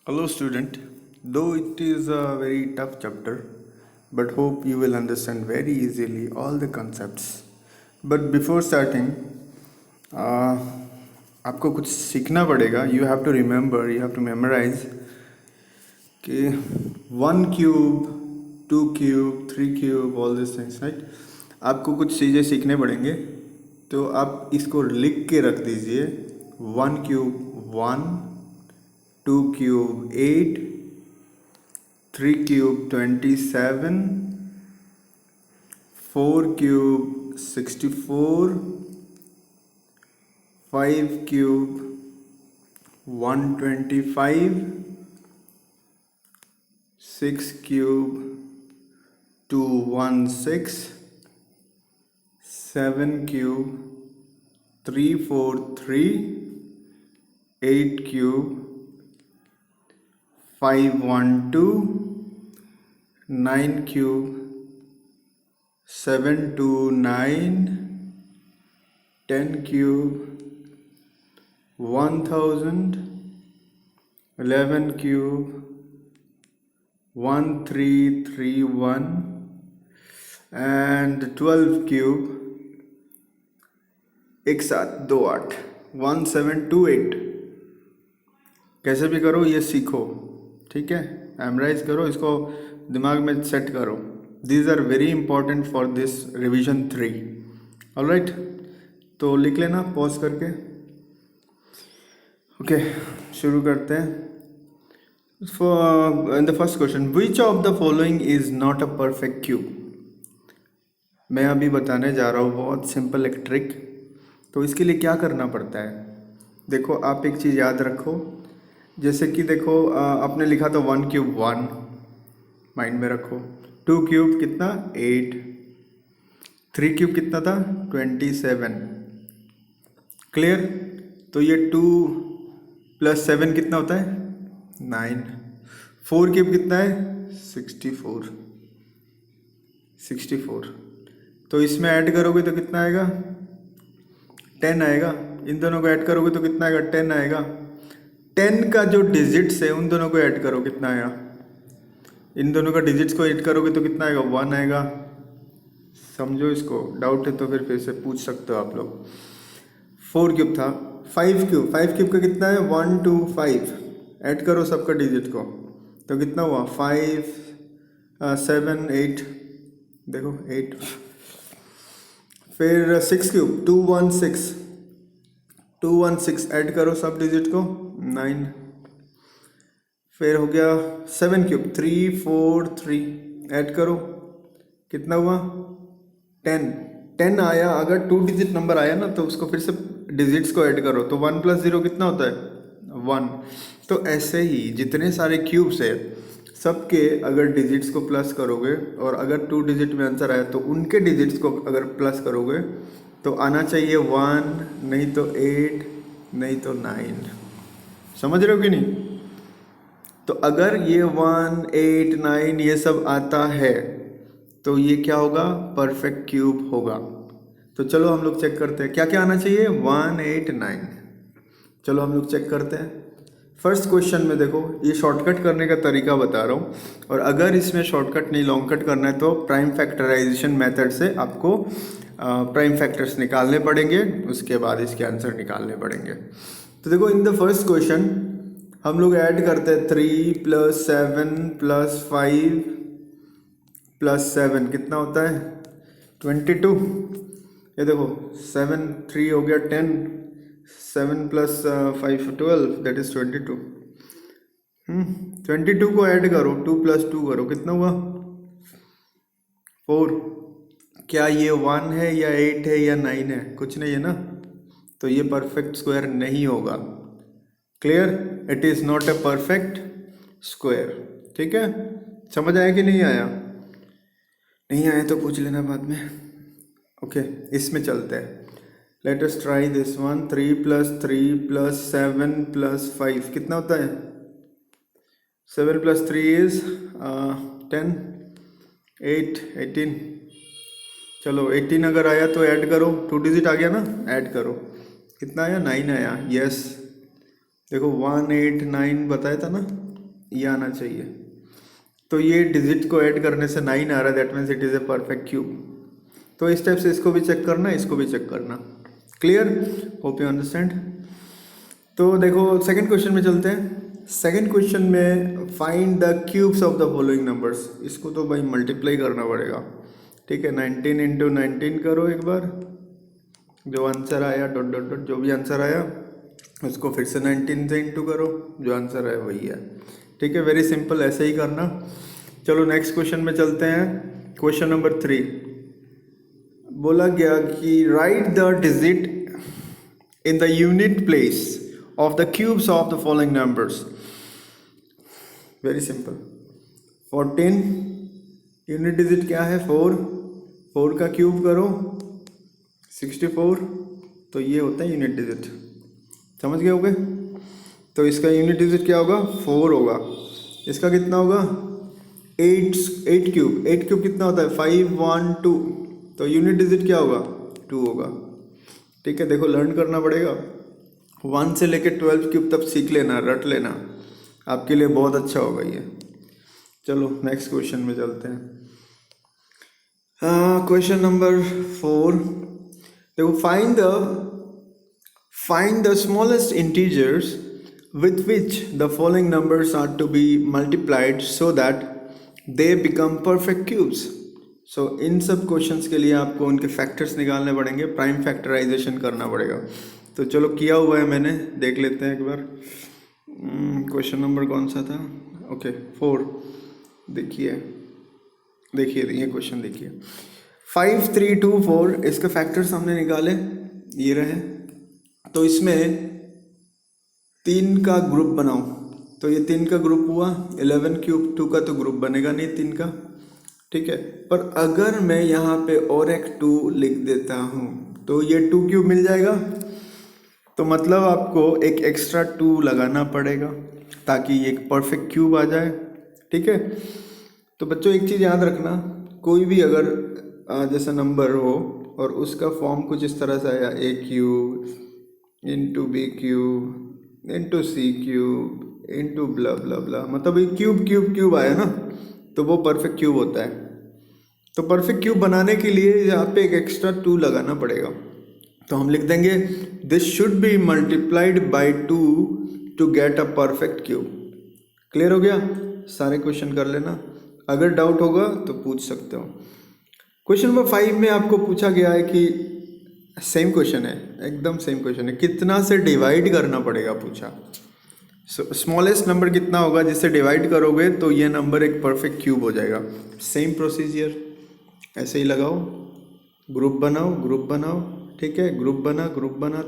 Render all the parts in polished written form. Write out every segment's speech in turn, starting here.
Hello, student. Though it is a very tough chapter, but hope you will understand very easily all the concepts. But before starting, uh, आपको कुछ सीखना पड़ेगा. You have to remember, you have to memorize कि 1 cube, 2 cube, 3 cube, all these things, right? आपको कुछ चीज़ें सीखने पड़ेंगे, तो आप इसको लिख के रख दीजिए. 1 cube 1, 2 cube 8, 3 cube 27, 4 cube 64, 5 cube 125, 6 cube 216, 7 cube 343, 8 cube 512, 9 cube 729, 10 cube 1000, 11 cube 1331, and 12 cube एक साथ 2 8 1728. कैसे भी करो ये सीखो, ठीक है. मेमोराइज करो, इसको दिमाग में सेट करो. These are very important for this revision 3. Alright, तो लिख लेना पॉज करके. ओके, शुरू करते हैं. In the first question, which of the following is not a perfect cube. मैं अभी बताने जा रहा हूँ बहुत सिंपल एक ट्रिक. तो इसके लिए क्या करना पड़ता है, देखो आप एक चीज़ याद रखो. जैसे कि देखो आपने लिखा था 1 cube 1, माइंड में रखो. 2 cube कितना 8, 3 cube कितना था 27. क्लियर. तो ये 2 + 7 कितना होता है 9. 4 cube कितना है 64. तो इसमें ऐड करोगे तो कितना आएगा 10 आएगा. इन दोनों को ऐड करोगे तो कितना आएगा 10 आएगा. 10 का जो डिजिट्स है उन दोनों को ऐड करो, कितना आएगा. इन दोनों का डिजिट्स को ऐड करोगे तो कितना आएगा 1 आएगा. समझो इसको, डाउट है तो फिर से पूछ सकते हो आप लोग. 4 क्यूब था. 5 क्यूब का कितना है 1 2 5. ऐड करो सबका डिजिट को तो कितना हुआ 5 7 8. देखो 8. फिर 6 क्यूब 216 ऐड करो सब डिजिट को 9. फिर हो गया 7 क्यूब 343 ऐड करो, कितना हुआ 10 आया. अगर 2 डिजिट नंबर आया ना तो उसको फिर से डिजिट्स को ऐड करो तो 1 + 0 कितना होता है 1. तो ऐसे ही जितने सारे क्यूब्स है सबके अगर डिजिट्स को प्लस करोगे और अगर 2 डिजिट में आंसर आया तो उनके डिजिट्स को अगर प्लस करोगे तो आना चाहिए 1, नहीं तो 8, नहीं तो 9. समझ रहे हो कि नहीं. तो अगर ये 1 8 9 ये सब आता है तो ये क्या होगा परफेक्ट क्यूब होगा. तो चलो हम लोग चेक करते हैं क्या क्या आना चाहिए 1 8 9. चलो हम लोग चेक करते हैं. फर्स्ट क्वेश्चन में देखो, ये शॉर्टकट करने का तरीका बता रहा हूँ. और अगर इसमें शॉर्टकट नहीं लॉन्ग कट करना है तो प्राइम फैक्टराइजेशन मेथड से आपको प्राइम फैक्टर्स निकालने पड़ेंगे, उसके बाद इसके आंसर निकालने पड़ेंगे. तो देखो इन द फर्स्ट क्वेश्चन हम लोग ऐड करते हैं 3 + 7 + 5 + 7 कितना होता है 22. ये देखो 7 3 हो गया 10, 7 + 5 12, दैट इज 22. 22 को ऐड करो, 2 + 2 करो, कितना हुआ 4. क्या ये 1 है या 8 है या 9 है, कुछ नहीं है ना. तो ये परफेक्ट स्क्वायर नहीं होगा. Clear, it is not a perfect square. ठीक है, समझ आया कि नहीं आया. नहीं आया तो पूछ लेना बाद में. ओके, इसमें चलते हैं. Let us try this one. 3 + 3 + 7 + 5 कितना होता है 7 + 3 इज 10, 8 18. चलो 18 अगर आया तो ऐड करो, 2 डिजिट आ गया ना, ऐड करो. कितना आया 9 आया. यस, देखो 1 8 9 बताया था ना. ये आना चाहिए। तो ये डिजिट को ऐड करने से 9 आ रहा है, that means it is a perfect cube. तो इस टाइप से इसको भी चेक करना, इसको भी चेक करना। क्लियर? Hope you understand. तो देखो सेकंड क्वेश्चन में चलते हैं। सेकंड क्वेश्चन में find the cubes of the following numbers. इसको तो भाई मल्टीप्लाई करना पड़ेगा, ठीक है। 19 इंटू 19 करो एक बार, जो आंसर आया डॉट डॉट डॉट, जो भी आंसर आया उसको फिर से 19 से इंटू करो, जो आंसर आया वही है, ठीक है। वेरी सिंपल, ऐसे ही करना। चलो नेक्स्ट क्वेश्चन में चलते हैं। क्वेश्चन नंबर 3 बोला गया कि right the digit in the unit place of the cubes of the following numbers. Very simple. 14 unit digit क्या है? 4 का क्यूब करो 64, तो ये होता है यूनिट डिजिट। समझ गए होगे? तो इसका यूनिट डिजिट क्या होगा? 4 होगा। इसका कितना होगा? 8 क्यूब। 8 क्यूब कितना होता है? 5 1 2, तो यूनिट डिजिट क्या होगा? 2 होगा, ठीक है। देखो लर्न करना पड़ेगा, 1 से लेके 12 क्यूब तक सीख लेना, रट लेना, आपके लिए बहुत अच्छा होगा ये। चलो नेक्स्ट क्वेश्चन में चलते हैं। क्वेश्चन नंबर 4 देखो, find the smallest integers with which the following numbers are to be multiplied so that they become perfect cubes. So इन सब क्वेश्चंस के लिए आपको उनके फैक्टर्स निकालने पड़ेंगे, प्राइम फैक्टराइजेशन करना पड़ेगा। तो चलो किया हुआ है मैंने, देख लेते हैं एक बार। क्वेश्चन नंबर कौन सा था? ओके 4। देखिए ये क्वेश्चन देखिए, 5 3 2 4, इसके फैक्टर्स हमने निकाले, ये रहे। तो इसमें 3 का ग्रुप बनाओ, तो ये 3 का ग्रुप हुआ। 11 क्यूब, 2 का तो ग्रुप बनेगा नहीं 3 का, ठीक है। पर अगर मैं यहाँ पे और एक 2 लिख देता हूँ तो ये 2 क्यूब मिल जाएगा। तो मतलब आपको एक एक्स्ट्रा 2 लगाना पड़ेगा ताकि ये एक परफेक्ट क्यूब आ जाए, ठीक है। तो बच्चों एक चीज़ याद रखना, कोई भी अगर जैसा नंबर हो और उसका फॉर्म कुछ इस तरह से आया, A cube into B cube into C cube into blah blah blah, मतलब ये क्यूब क्यूब क्यूब आया ना, तो वो परफेक्ट क्यूब होता है। तो परफेक्ट क्यूब बनाने के लिए यहाँ पे एक एक्स्ट्रा 2 लगाना पड़ेगा। तो हम लिख देंगे this should be multiplied by 2 to get a perfect cube. Clear हो गया? सारे क्वेश्चन कर लेना, अगर डाउट होगा तो पूछ सकते हो। क्वेश्चन नंबर 5 में आपको पूछा गया है कि सेम क्वेश्चन है, एकदम सेम क्वेश्चन है, कितना से डिवाइड करना पड़ेगा पूछा। स्मॉलेस्ट नंबर कितना होगा जिससे डिवाइड करोगे तो ये नंबर एक परफेक्ट क्यूब हो जाएगा। सेम प्रोसीजर ऐसे ही लगाओ, ग्रुप बनाओ, ठीक है। ग्रुप बना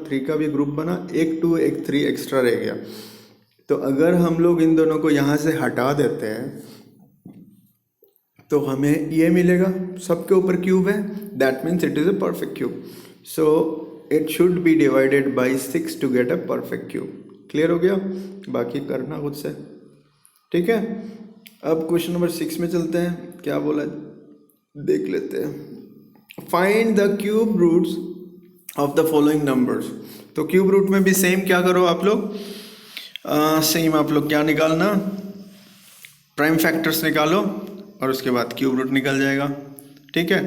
3 का भी ग्रुप बना, एक 2 एक 3 एक्स्ट्रा रह गया। तो अगर हम लोग इन दोनों को यहाँ से हटा देते हैं तो हमें ये मिलेगा, सबके ऊपर क्यूब है, that means it is a perfect cube. So it should be divided by 6 to get a perfect cube. Clear हो गया? बाकी करना खुद से, ठीक है। अब क्वेश्चन नंबर 6 में चलते हैं, क्या बोला देख लेते हैं। Find the cube roots of the following numbers. तो क्यूब रूट में भी सेम क्या करो आप लोग, सेम आप लोग क्या निकालना, प्राइम फैक्टर्स निकालो और उसके बाद क्यूब रूट निकल जाएगा, ठीक है।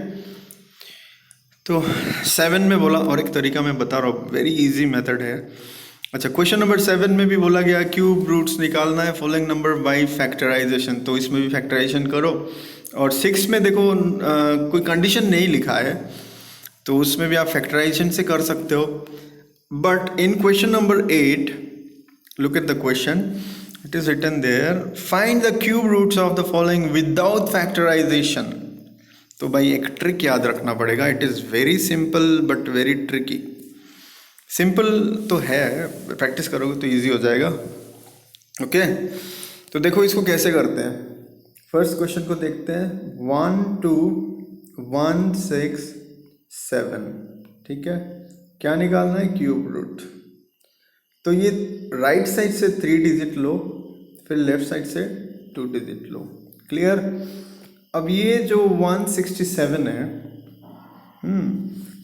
तो 7 में बोला, और एक तरीका मैं बता रहा हूँ, वेरी इजी मेथड है। अच्छा, क्वेश्चन नंबर 7 में भी बोला गया क्यूब रूट्स निकालना है फॉलोइंग नंबर बाय फैक्टराइजेशन, तो इसमें भी फैक्टराइजेशन करो। और 6 में देखो कोई कंडीशन नहीं लिखा है, तो उसमें भी आप फैक्टराइजेशन से कर सकते हो। But in question number 8 look at the question, it is written there, find the cube roots of the following without factorization। तो भाई एक ट्रिक याद रखना पड़ेगा, it is very simple but very tricky. Simple तो है, प्रैक्टिस करोगे तो इजी हो जाएगा, ओके। तो देखो इसको कैसे करते हैं। फर्स्ट क्वेश्चन को देखते हैं, 1 2 1 6 7, ठीक है। क्या निकालना है? Cube root. तो ये राइट साइड से 3 डिजिट लो, फिर लेफ्ट साइड से 2 डिजिट लो। क्लियर? अब ये जो 167 है,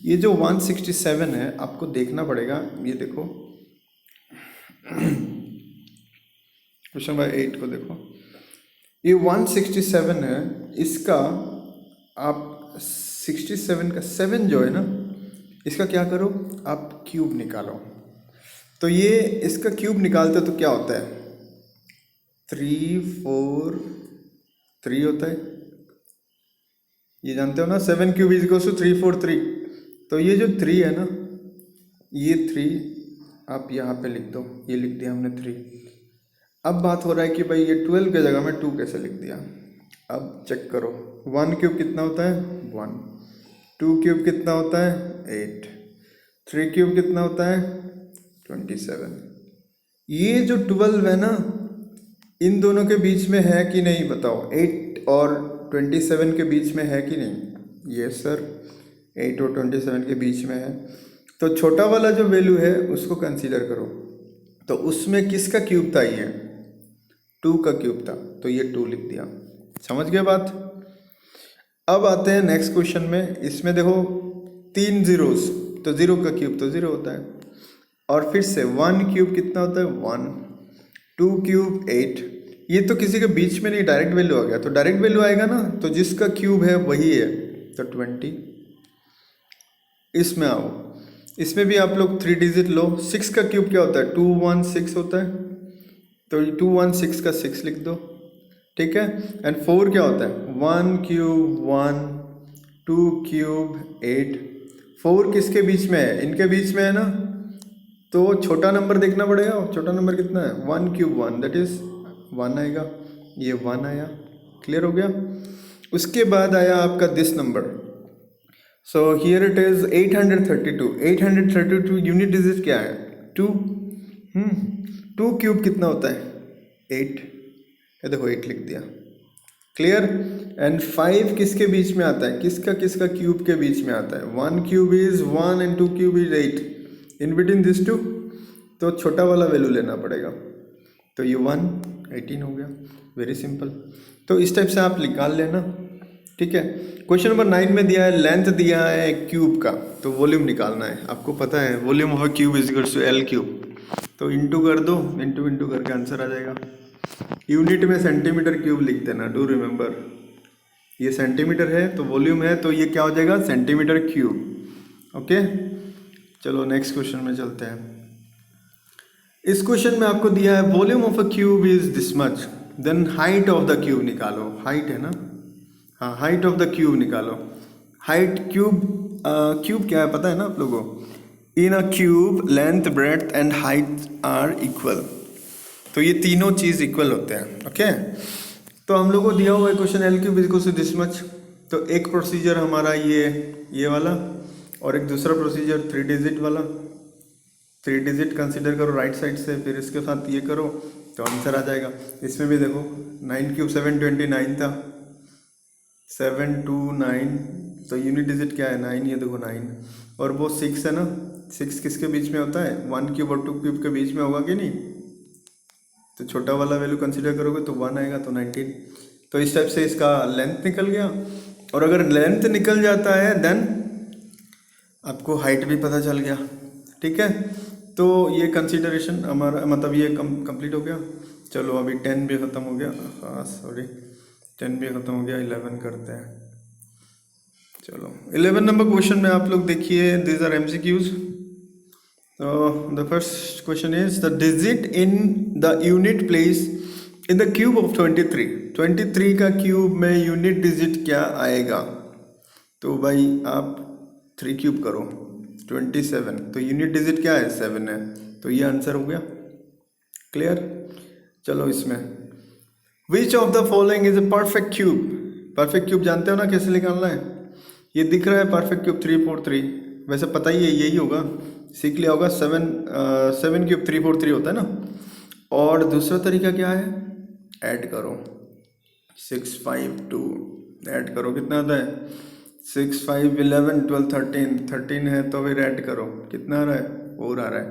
ये जो 167 है आपको देखना पड़ेगा। ये देखो क्वेश्चन नंबर 8 को देखो, ये 167 है, इसका आप 67 का 7 जो है ना, इसका क्या करो आप क्यूब निकालो। तो ये इसका क्यूब निकालते तो क्या होता है, 3 4 3 होता है, ये जानते हो ना, 7 क्यूब इज इक्वल टू 3 4 3। तो ये जो 3 है ना, ये 3 आप यहाँ पे लिख दो, ये लिख दिया हमने 3। अब बात हो रहा है कि भाई ये 12 की जगह में 2 कैसे लिख दिया। अब चेक करो, 1 क्यूब कितना होता है 1, 2 क्यूब कितना होता है 8, 3 क्यूब कितना होता है 27। ये जो 12 है ना, इन दोनों के बीच में है कि नहीं बताओ, 8 और 27 के बीच में है कि नहीं। यस सर, 8 और 27 के बीच में है। तो छोटा वाला जो वैल्यू है उसको कंसीडर करो। तो उसमें किसका क्यूब था, ये 2 का क्यूब था, तो ये 2 लिख दिया। समझ गए बात। अब आते हैं नेक्स्ट क्वेश्चन में। इसमें देखो 3 जीरोस, तो 0 का क्यूब तो 0 होता है। और फिर से 1 क्यूब कितना होता है 1, 2 क्यूब 8। ये तो किसी के बीच में नहीं, डायरेक्ट वैल्यू आ गया। तो डायरेक्ट वैल्यू आएगा ना, तो जिसका क्यूब है वही है, तो 20। इसमें आओ, इसमें भी आप लोग 3 डिजिट लो। 6 का क्यूब क्या होता है 2 1 6 होता है, तो 2 1 6 का 6 लिख दो, ठीक है। एंड 4 क्या होता है 1 क्यूब 1, 2 क्यूब 8। 4 किसके बीच में है, इनके बीच में है ना, तो छोटा नंबर देखना पड़ेगा। छोटा नंबर कितना है 1 क्यूब 1, दैट इज 1 आएगा, ये 1 आया। क्लियर हो गया। उसके बाद आया आपका this number. So here it is 832। 832 unit digit क्या है 2। 2 क्यूब कितना होता है 8, ये देखो 8 लिख दिया। क्लियर। एंड 5 किसके बीच में आता है, किसका किसका क्यूब के बीच में आता है। 1 cube is 1 and 2 cube is 8, in between this 2, तो छोटा वाला वैल्यू लेना पड़ेगा। तो ये 1 18 हो गया, वेरी सिंपल। तो इस टाइप से आप निकाल लेना, ठीक है। क्वेश्चन नंबर 9 में दिया है, लेंथ दिया है क्यूब का, तो वॉल्यूम निकालना है। आपको पता है volume of a cube is equal to L cube, तो इंटू कर दो, इंटू करके आंसर आ जाएगा। यूनिट में सेंटीमीटर क्यूब लिख देना, डू रिमेंबर। ये सेंटीमीटर है तो वॉल्यूम है, तो ये क्या हो जाएगा सेंटीमीटर क्यूब। ओके, चलो नेक्स्ट क्वेश्चन में चलते हैं। इस क्वेश्चन में आपको दिया है volume of a cube is this much, then height of the cube निकालो। हाइट है ना, हाँ, हाइट ऑफ द क्यूब निकालो। हाइट क्यूब, क्यूब क्या है पता है ना आप लोगों को। In a cube length breadth and height are equal, तो ये तीनों चीज़ इक्वल होते हैं। ओके, तो हम लोग को दिया हुआ है question L cube equal to this much. तो एक प्रोसीजर हमारा ये वाला, और एक दूसरा प्रोसीजर 3 डिजिट वाला। 3 डिजिट कंसीडर करो राइट साइड से, फिर इसके साथ ये करो तो आंसर आ जाएगा। इसमें भी देखो 9 क्यूब 729 था, 7 2 9, तो यूनिट डिजिट क्या है 9, ये देखो 9। और वो 6 है ना, 6 किसके बीच में होता है 1 क्यूब और 2 क्यूब के बीच में होगा कि नहीं। तो छोटा वाला वैल्यू कंसीडर करोगे तो 1 आएगा, तो 19। तो इस टाइप से इसका लेंथ निकल गया। और अगर लेंथ निकल जाता है देन आपको हाइट भी पता चल गया, ठीक है। तो ये कंसीडरेशन हमारा, मतलब ये कंप्लीट हो गया। चलो अभी 10 भी ख़त्म हो गया, हाँ सॉरी 10 भी ख़त्म हो गया, 11 करते हैं। चलो 11 नंबर क्वेश्चन में आप लोग देखिए, these are MCQs। So the first question is the digit in the unit place in the cube of 23। 23 का क्यूब में यूनिट डिजिट क्या आएगा। तो भाई आप 3 क्यूब करो 27, तो यूनिट डिजिट क्या है 7 है, तो ये आंसर हो गया। क्लियर। चलो इसमें विच of the following is a perfect cube. Perfect cube जानते हो ना कैसे निकालना है। ये दिख रहा है परफेक्ट क्यूब 3 4 3, वैसे पता ही है यही होगा, सीख लिया होगा। 7 क्यूब 3 4 3 होता है ना। और दूसरा तरीका क्या है, ऐड करो 6 5 2, ऐड करो कितना आता है 6 5 11 12 13 है, तो फिर ऐड करो कितना आ रहा है 4 आ रहा है।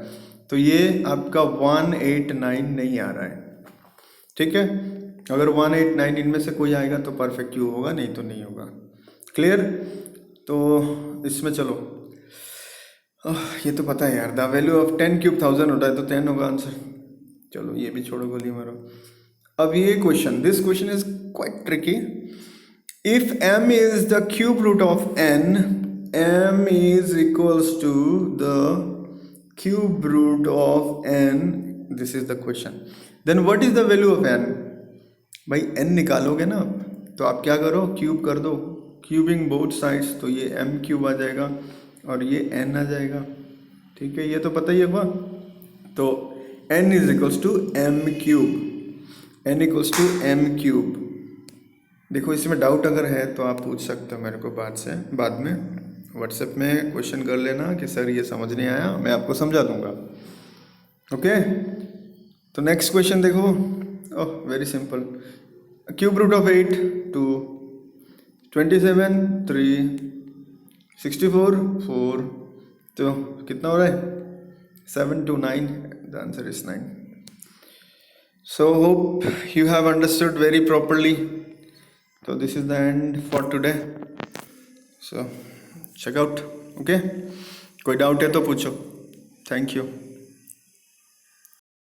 तो ये आपका 1 8 9 नहीं आ रहा है, ठीक है। अगर 1 8 9 इनमें से कोई आएगा तो परफेक्ट क्यूब होगा, नहीं तो नहीं होगा। क्लियर। तो इसमें चलो, ये तो पता है यार, द वैल्यू ऑफ 10 क्यूब 1000 होता है, तो 10 होगा आंसर। चलो ये भी छोड़ो, गोली मारो। अब ये question, this question is quite tricky. If m is the cube root of n, m is equals to the cube root of n, this is the question, then what is the value of n? भाई n निकालोगे ना तो आप क्या करो, cube कर दो, cubing both sides, तो ये m क्यूब आ जाएगा और ये n आ जाएगा। ठीक है, ये तो पता ही होगा। तो n is equals to m cube, n equals to m cube. देखो इसमें डाउट अगर है तो आप पूछ सकते हो मेरे को बाद में व्हाट्सएप में क्वेश्चन कर लेना कि सर ये समझ नहीं आया, मैं आपको समझा दूंगा। ओके, तो नेक्स्ट क्वेश्चन देखो। Oh very simple, cube root of 8 2, 27 3, 64 4, तो कितना हो रहा है 7 to 9, the answer is 9। So hope you have understood very properly. So this is the end for today. So check out. Okay, कोई doubt है तो पूछो। Thank you.